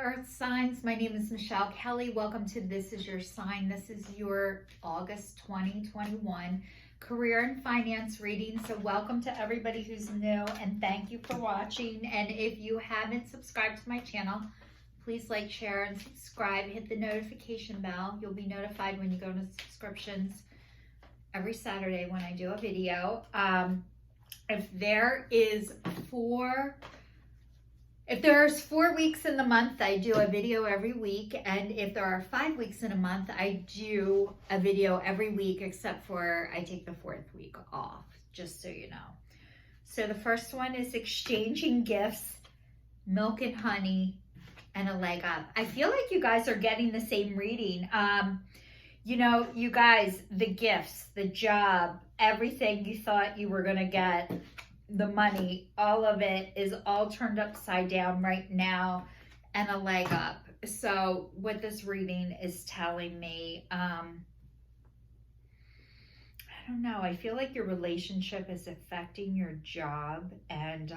Earth signs. My name is Venmo Kelly. Welcome to This Is Your Sign. This is your August 2021 career and finance reading. So welcome to everybody who's new and thank you for watching. And if you haven't subscribed to my channel, please like, share, and subscribe. Hit the notification bell. You'll be notified when you go to subscriptions every Saturday when I do a video. If there's 4 weeks in the month, I do a video every week. And if there are 5 weeks in a month, I do a video every week, except for I take the 4th week off, just so you know. So the first one is exchanging gifts, milk and honey, and a leg up. I feel like you guys are getting the same reading. You know, you guys, the gifts, the job, everything you thought you were going to get, the money, all of it is all turned upside down right now, and a leg up. So what this reading is telling me, I don't know, I feel like your relationship is affecting your job, and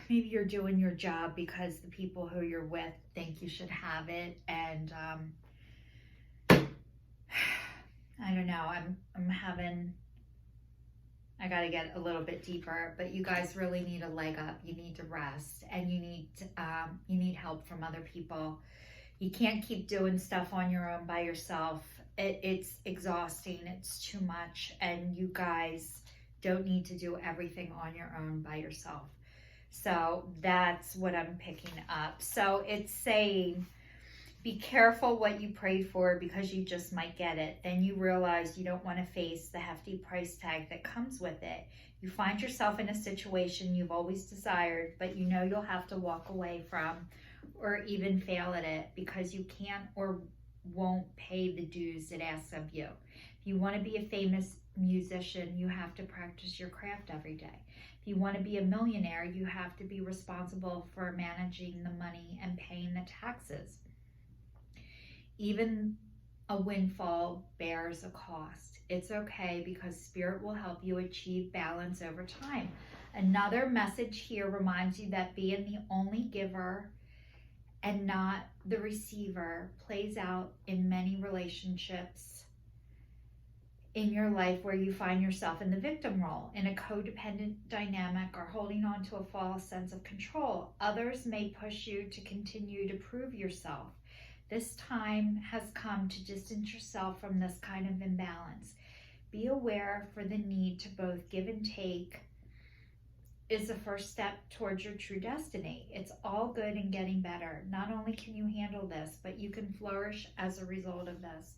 maybe you're doing your job because the people who you're with think you should have it, and I don't know, I got to get a little bit deeper, but you guys really need a leg up. You need to rest, and you need help from other people. You can't keep doing stuff on your own by yourself. It's exhausting. It's too much, and you guys don't need to do everything on your own by yourself. So that's what I'm picking up. So it's saying, be careful what you pray for because you just might get it. Then you realize you don't want to face the hefty price tag that comes with it. You find yourself in a situation you've always desired, but you know you'll have to walk away from or even fail at it because you can't or won't pay the dues it asks of you. If you want to be a famous musician, you have to practice your craft every day. If you want to be a millionaire, you have to be responsible for managing the money and paying the taxes. Even a windfall bears a cost. It's okay because Spirit will help you achieve balance over time. Another message here reminds you that being the only giver and not the receiver plays out in many relationships in your life where you find yourself in the victim role, in a codependent dynamic, or holding on to a false sense of control. Others may push you to continue to prove yourself. This time has come to distance yourself from this kind of imbalance. Be aware for the need to both give and take is the first step towards your true destiny. It's all good and getting better. Not only can you handle this, but you can flourish as a result of this.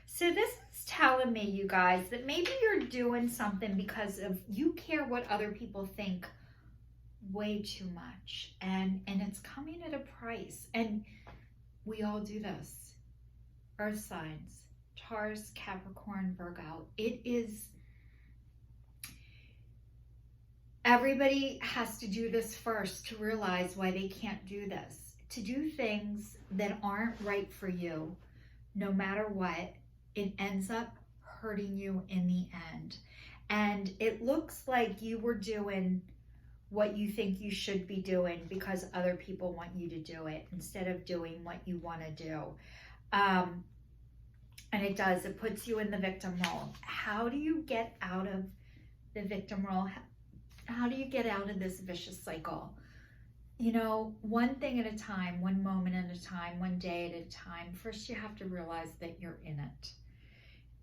So this is telling me, you guys, that maybe you're doing something because of you care what other people think way too much. And it's coming at a price. And we all do this. Earth signs, Taurus, Capricorn, Virgo. Everybody has to do this first to realize why they can't do this. To do things that aren't right for you, no matter what, it ends up hurting you in the end. And it looks like you were doing what you think you should be doing because other people want you to do it instead of doing what you want to do. And it puts you in the victim role. How do you get out of the victim role? How do you get out of this vicious cycle? You know, one thing at a time, one moment at a time, one day at a time. First, you have to realize that you're in it.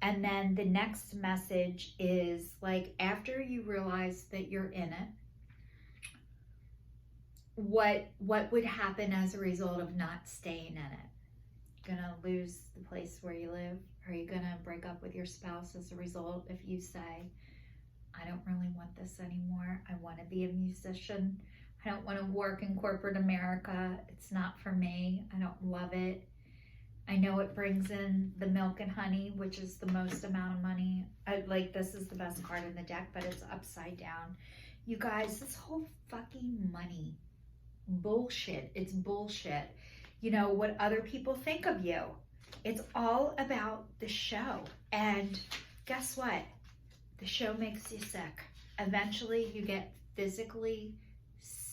And then the next message is like, after you realize that you're in it, what would happen as a result of not staying in it? Gonna lose the place where you live? Are you gonna break up with your spouse as a result if you say, I don't really want this anymore. I want to be a musician. I don't want to work in corporate America. It's not for me. I don't love it. I know it brings in the milk and honey, which is the most amount of money. This is the best card in the deck, but it's upside down. You guys, this whole fucking money bullshit. It's bullshit. You know, what other people think of you. It's all about the show. And guess what? The show makes you sick. Eventually, you get physically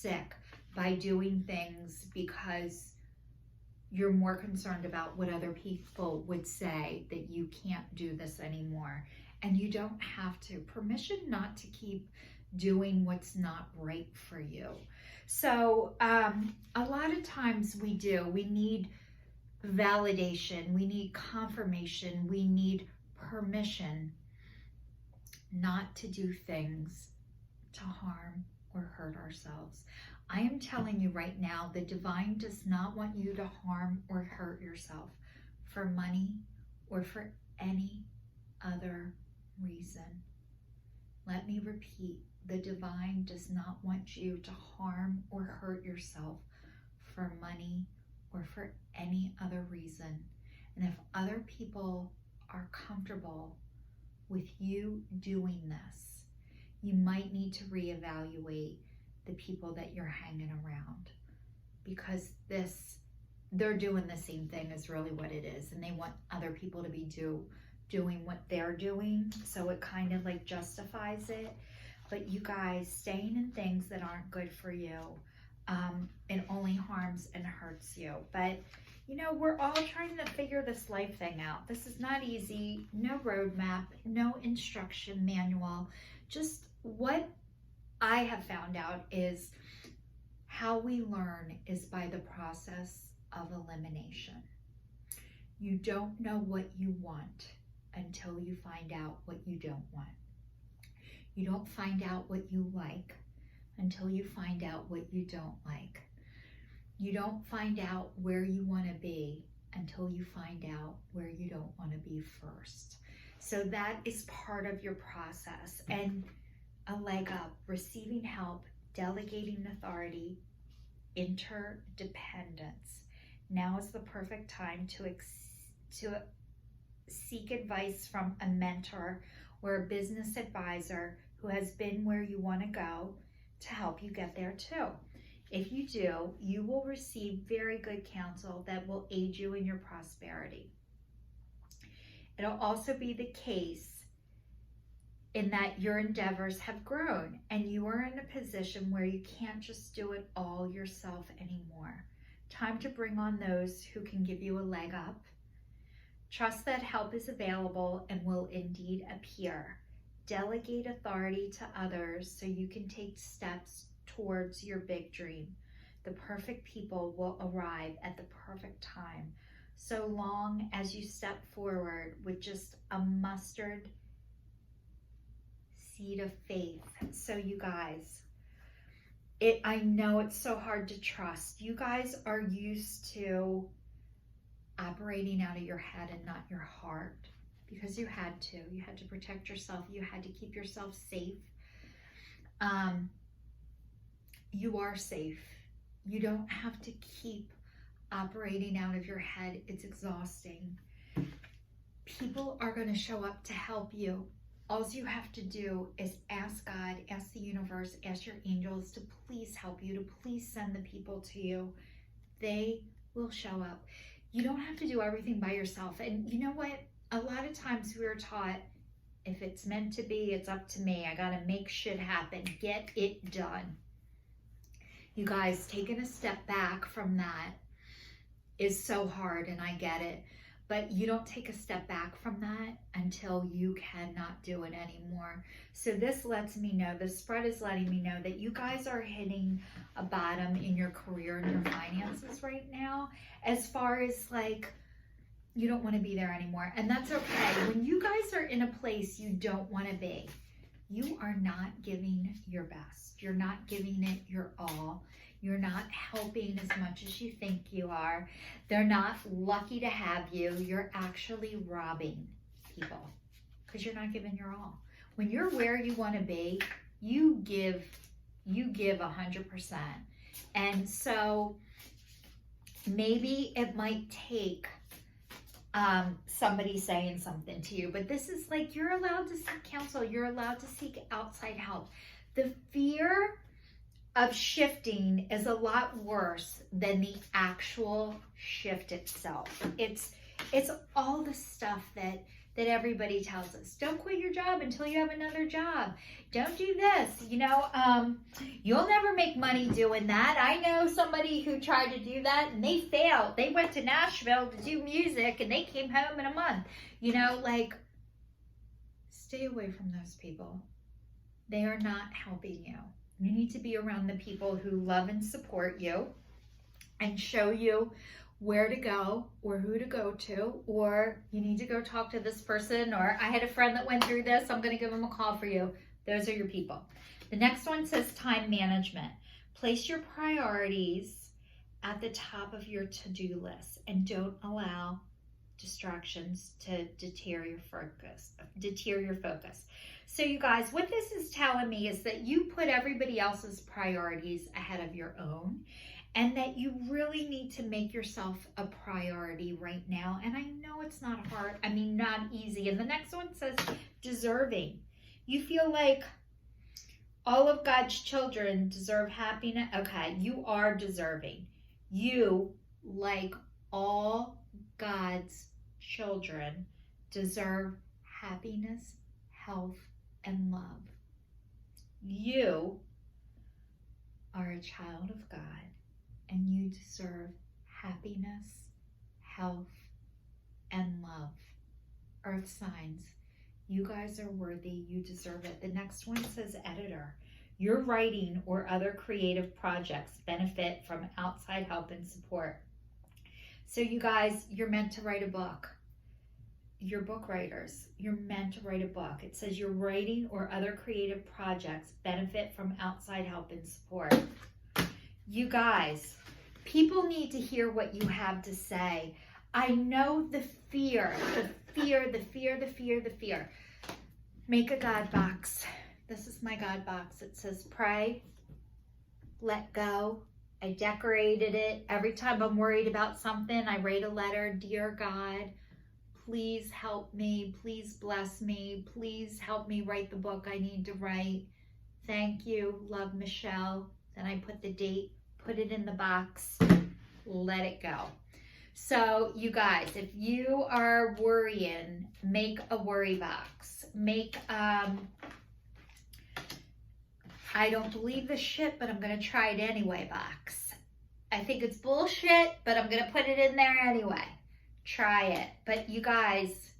sick by doing things because you're more concerned about what other people would say, that you can't do this anymore. And you don't have to. Permission not to keep doing what's not right for you. So a lot of times we need validation, we need confirmation, we need permission not to do things to harm or hurt ourselves. I am telling you right now, the divine does not want you to harm or hurt yourself for money or for any other reason. Let me repeat, the divine does not want you to harm or hurt yourself for money or for any other reason. And if other people are comfortable with you doing this, you might need to reevaluate the people that you're hanging around, because they're doing the same thing is really what it is, and they want other people to be doing what they're doing, so it kind of like justifies it. But you guys, staying in things that aren't good for you, it only harms and hurts you. But you know, we're all trying to figure this life thing out. This is not easy. No roadmap, no instruction manual. Just what I have found out is how we learn is by the process of elimination. You don't know what you want until you find out what you don't want. You don't find out what you like until you find out what you don't like. You don't find out where you want to be until you find out where you don't want to be first. So that is part of your process. And a leg up, receiving help, delegating authority, interdependence. Now is the perfect time to seek advice from a mentor or a business advisor who has been where you want to go to help you get there too. If you do, you will receive very good counsel that will aid you in your prosperity. It'll also be the case in that your endeavors have grown and you are in a position where you can't just do it all yourself anymore. Time to bring on those who can give you a leg up. Trust that help is available and will indeed appear. Delegate authority to others so you can take steps towards your big dream. The perfect people will arrive at the perfect time, so long as you step forward with just a mustard seed of faith. So you guys, I know it's so hard to trust. You guys are used to operating out of your head and not your heart, because you had to protect yourself. You had to keep yourself safe. You are safe. You don't have to keep operating out of your head. It's exhausting. People are going to show up to help you. All you have to do is ask God, ask the universe, ask your angels to please help you, to please send the people to you. They will show up. You don't have to do everything by yourself. And you know what? A lot of times we are taught, if it's meant to be, it's up to me. I got to make shit happen. Get it done. You guys, taking a step back from that is so hard, and I get it. But you don't take a step back from that until you cannot do it anymore. So this lets me know, the spread is letting me know that you guys are hitting a bottom in your career and your finances right now, as far as like, you don't want to be there anymore. And that's okay. When you guys are in a place you don't want to be, you are not giving your best. You're not giving it your all. You're not helping as much as you think you are. They're not lucky to have you. You're actually robbing people because you're not giving your all. When you're where you want to be, you give 100%. And so maybe it might take somebody saying something to you, but this is like, you're allowed to seek counsel. You're allowed to seek outside help. The fear of shifting is a lot worse than the actual shift itself. It's all the stuff that that everybody tells us. Don't quit your job until you have another job. Don't do this. You know, you'll never make money doing that. I know somebody who tried to do that and they failed. They went to Nashville to do music and they came home in a month. You know, like, stay away from those people. They are not helping you. You need to be around the people who love and support you and show you where to go or who to go to, or you need to go talk to this person, or I had a friend that went through this, I'm going to give them a call for you. Those are your people. The next one says time management. Place your priorities at the top of your to-do list and don't allow distractions to deter your focus. So you guys, what this is telling me is that you put everybody else's priorities ahead of your own, and that you really need to make yourself a priority right now. And I know it's not hard, not easy. And the next one says deserving. You feel like all of God's children deserve happiness. Okay, you are deserving. You, like all God's children, deserve happiness, health, and love. You are a child of God, and you deserve happiness, health, and love. Earth signs, you guys are worthy. You deserve it. The next one says editor. Your writing or other creative projects benefit from outside help and support. So you guys, you're meant to write a book. You're book writers. You're meant to write a book. It says your writing or other creative projects benefit from outside help and support. You guys, people need to hear what you have to say. I know the fear. Make a God box. This is my God box. It says pray, let go. I decorated it. Every time I'm worried about something, I write a letter. Dear God, please help me. Please bless me. Please help me write the book I need to write. Thank you. Love, Michelle. Then I put the date, put it in the box, let it go. So you guys, if you are worrying, make a worry box. Make, I don't believe this shit, but I'm going to try it anyway box. I think it's bullshit, but I'm going to put it in there anyway. Try it. But you guys,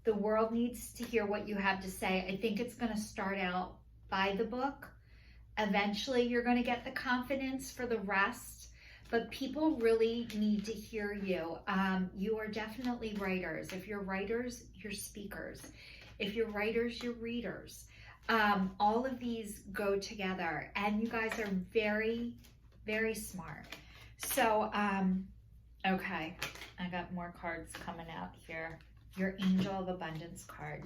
the world needs to hear what you have to say. I think it's going to start out by the book. Eventually, you're going to get the confidence for the rest, but people really need to hear you. You are definitely writers. If you're writers, you're speakers. If you're writers, you're readers. All of these go together, and you guys are very, very smart. So, okay, I got more cards coming out here. Your Angel of Abundance card.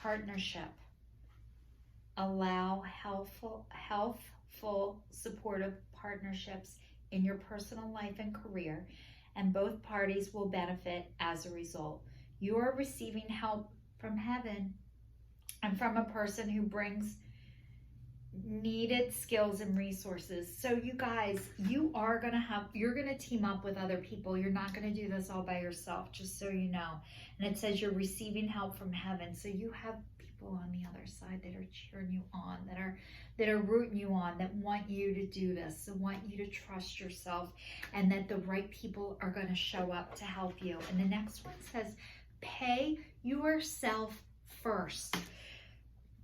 Partnership. Allow healthful, supportive partnerships in your personal life and career, and both parties will benefit as a result. You are receiving help from heaven and from a person who brings needed skills and resources. So you guys, you're gonna team up with other people. You're not gonna do this all by yourself, just so you know. And it says you're receiving help from heaven. So you have people on the other side that are cheering you on, that are rooting you on, that want you to do this, that want you to trust yourself, and that the right people are going to show up to help you. And the next one says, pay yourself first.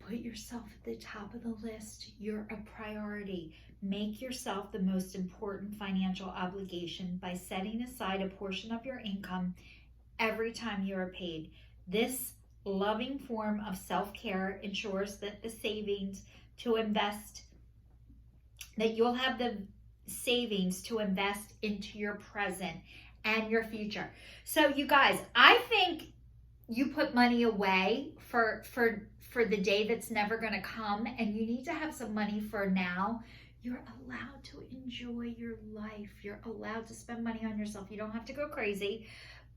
Put yourself at the top of the list. You're a priority. Make yourself the most important financial obligation by setting aside a portion of your income every time you are paid. This loving form of self-care ensures that you'll have the savings to invest into your present and your future. So you guys, I think you put money away for the day that's never going to come, and you need to have some money for now. You're allowed to enjoy your life. You're allowed to spend money on yourself. You don't have to go crazy,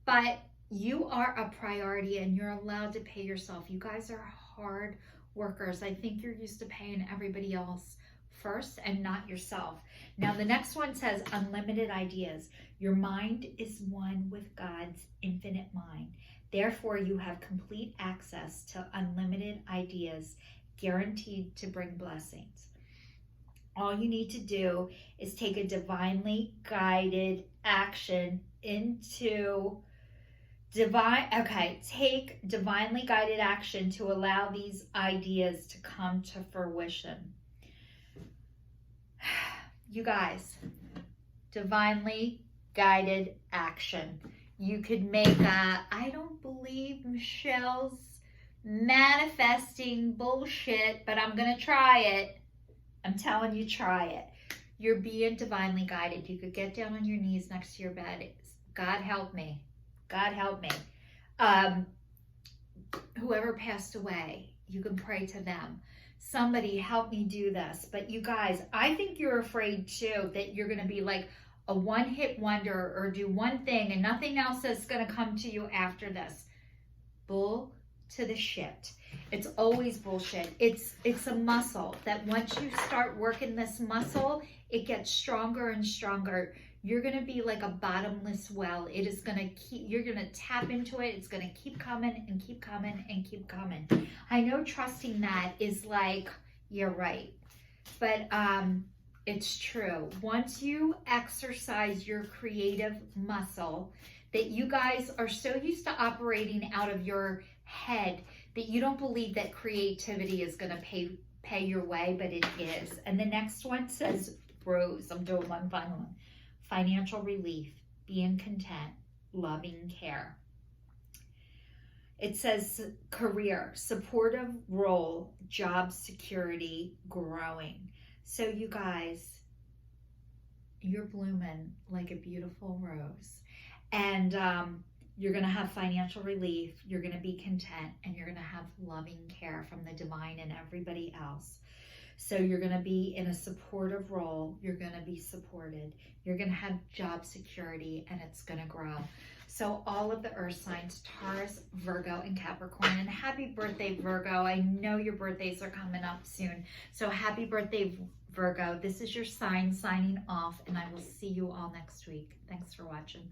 but you are a priority, and you're allowed to pay yourself. You guys are hard workers. I think you're used to paying everybody else first and not yourself. Now, the next one says unlimited ideas. Your mind is one with God's infinite mind. Therefore, you have complete access to unlimited ideas guaranteed to bring blessings. All you need to do is take a divinely guided action take divinely guided action to allow these ideas to come to fruition. You guys, divinely guided action. You could make I don't believe Michelle's manifesting bullshit, but I'm going to try it. I'm telling you, try it. You're being divinely guided. You could get down on your knees next to your bed. God help me. God help me. Whoever passed away, you can pray to them. Somebody help me do this. But you guys, I think you're afraid too that you're going to be like a one-hit wonder or do one thing and nothing else is going to come to you after this. Bull to the shit. It's always bullshit. It's a muscle that once you start working this muscle, it gets stronger and stronger. You're going to be like a bottomless well. It is going to you're going to tap into it. It's going to keep coming and keep coming and keep coming. I know trusting that is like, you're right. But it's true. Once you exercise your creative muscle, that you guys are so used to operating out of your head that you don't believe that creativity is going to pay your way, but it is. And the next one says, Rose, I'm doing one final one. Financial relief, being content, loving care. It says career, supportive role, job security, growing. So you guys, you're blooming like a beautiful rose. And you're going to have financial relief, you're going to be content, and you're going to have loving care from the divine and everybody else. So you're going to be in a supportive role. You're going to be supported. You're going to have job security, and it's going to grow. So all of the earth signs, Taurus, Virgo, and Capricorn. And happy birthday, Virgo. I know your birthdays are coming up soon. So happy birthday, Virgo. This is your sign signing off, and I will see you all next week. Thanks for watching.